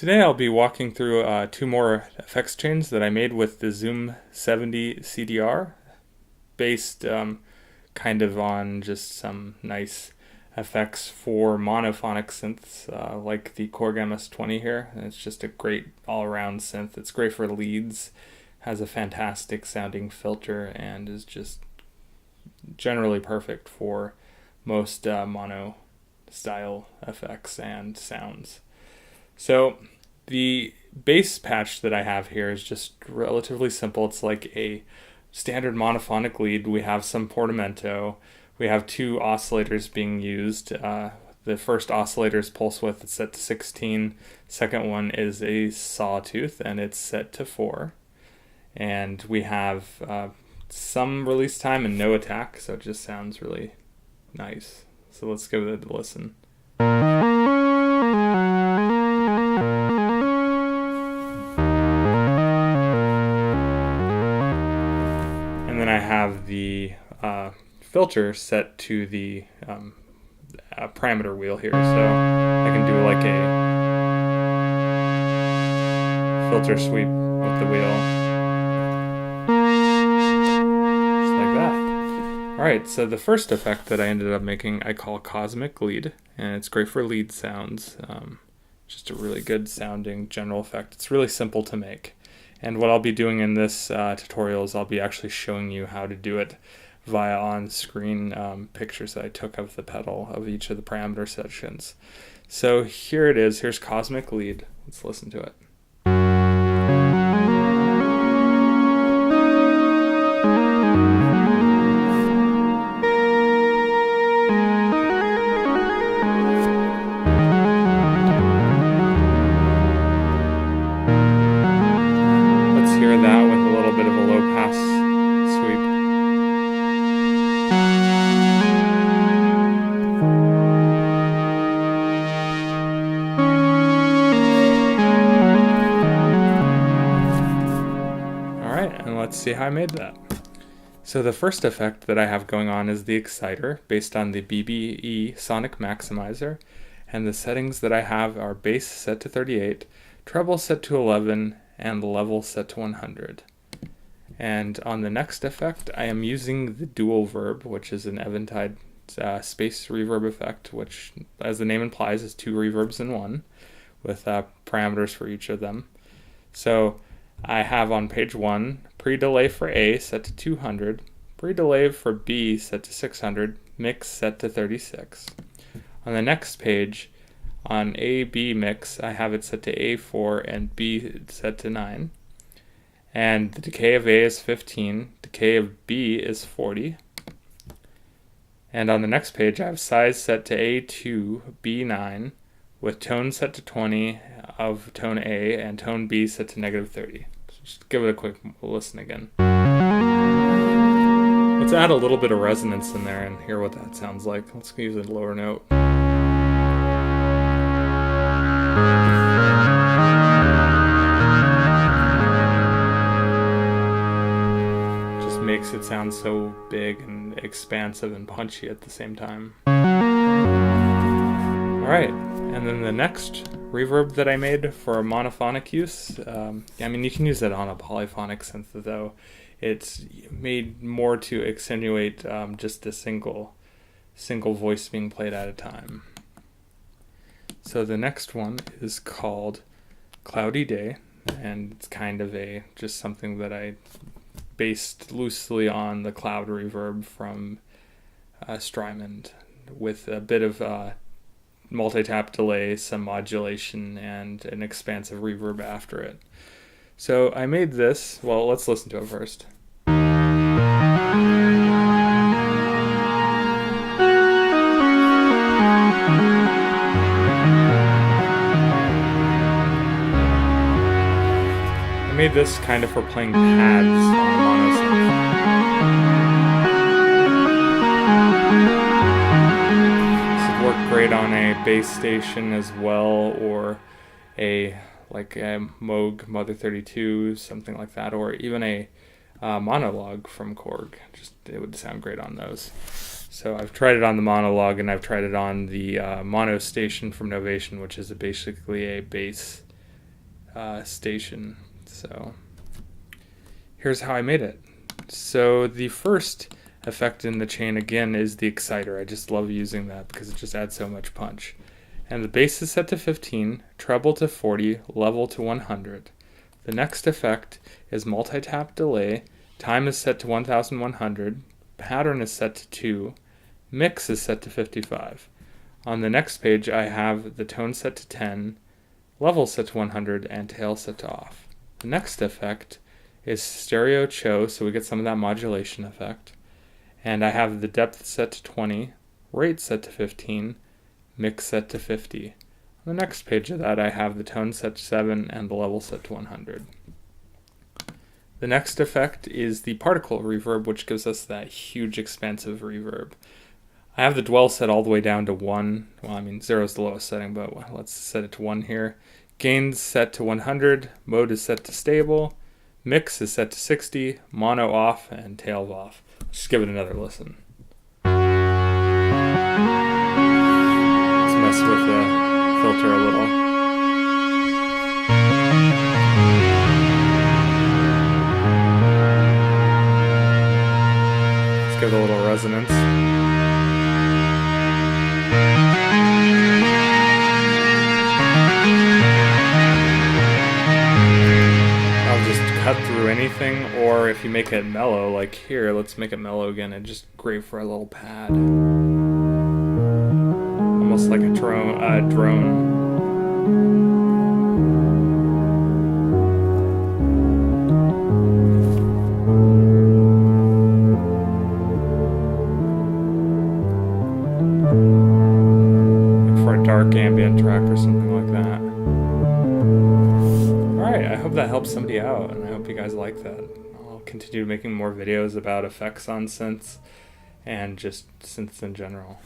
Today I'll be walking through two more effects chains that I made with the Zoom 70 CDR, based kind of on just some nice effects for monophonic synths, like the Korg MS-20 here. And it's just a great all-around synth. It's great for leads, has a fantastic sounding filter, and is just generally perfect for most mono style effects and sounds. So the bass patch that I have here is just relatively simple. It's like a standard monophonic lead. We have some portamento. We have two oscillators being used. The first oscillator is pulse width. It's set to 16. Second one is a sawtooth, and it's set to 4. And we have some release time and no attack, so it just sounds really nice. So let's give it a listen. And then I have the filter set to the parameter wheel here, so I can do like a filter sweep with the wheel, just like that. Alright, so the first effect that I ended up making I call Cosmic Lead, and it's great for lead sounds. Just a really good sounding general effect. It's really simple to make. And what I'll be doing in this tutorial is I'll be actually showing you how to do it via on-screen pictures that I took of the pedal of each of the parameter sections. So here it is. Here's Cosmic Lead. Let's listen to it. Hear that with a little bit of a low pass sweep. Alright, and let's see how I made that. So the first effect that I have going on is the exciter based on the BBE Sonic Maximizer, and the settings that I have are bass set to 38, treble set to 11, and the level set to 100. And on the next effect, I am using the dual verb, which is an Eventide space reverb effect, which, as the name implies, is two reverbs in one, with parameters for each of them. So I have on page 1, pre-delay for A set to 200, pre-delay for B set to 600, mix set to 36. On the next page, on A-B mix, I have it set to A4 and B set to 9. And the decay of A is 15, decay of B is 40. And on the next page, I have size set to A2, B9, with tone set to 20 of tone A and tone B set to -30. So just give it a quick listen again. Let's add a little bit of resonance in there and hear what that sounds like. Let's use a lower note. Makes it sound so big and expansive and punchy at the same time. Alright, and then the next reverb that I made for monophonic use, I mean, you can use it on a polyphonic synth, though. It's made more to accentuate just a single voice being played at a time. So the next one is called Cloudy Day, and it's kind of just something that I based loosely on the cloud reverb from Strymon, with a bit of multi-tap delay, some modulation, and an expansive reverb after it. So I made this. Well, let's listen to it first. I made this kind of for playing pads on the mono synth. This would work great on a bass station as well, or like a Moog Mother 32, something like that, or even a monologue from Korg. It would sound great on those. So I've tried it on the monologue, and I've tried it on the mono station from Novation, which is basically a bass station. So here's how I made it. So the first effect in the chain again is the exciter. I just love using that because it just adds so much punch. And the bass is set to 15, treble to 40, level to 100. The next effect is multi-tap delay. Time is set to 1100, pattern is set to 2, mix is set to 55. On the next page I have the tone set to 10, level set to 100, and tail set to off. The next effect is stereo cho, so we get some of that modulation effect. And I have the depth set to 20, rate set to 15, mix set to 50. On the next page of that I have the tone set to 7 and the level set to 100. The next effect is the particle reverb, which gives us that huge expansive reverb. I have the dwell set all the way down to 1. Well, I mean 0 is the lowest setting, but let's set it to 1 here. Gain's set to 100, mode is set to stable, mix is set to 60, mono off, and tail off. Let's just give it another listen. Let's mess with the filter a little. Let's give it a little resonance. I'll just cut through anything, or if you make it mellow, like here, let's make it mellow again, and just great for a little pad. Almost like a drone. For a dark ambient track or something like that. Alright, I hope that helps somebody out, and I hope you guys like that. I'll continue making more videos about effects on synths and just synths in general.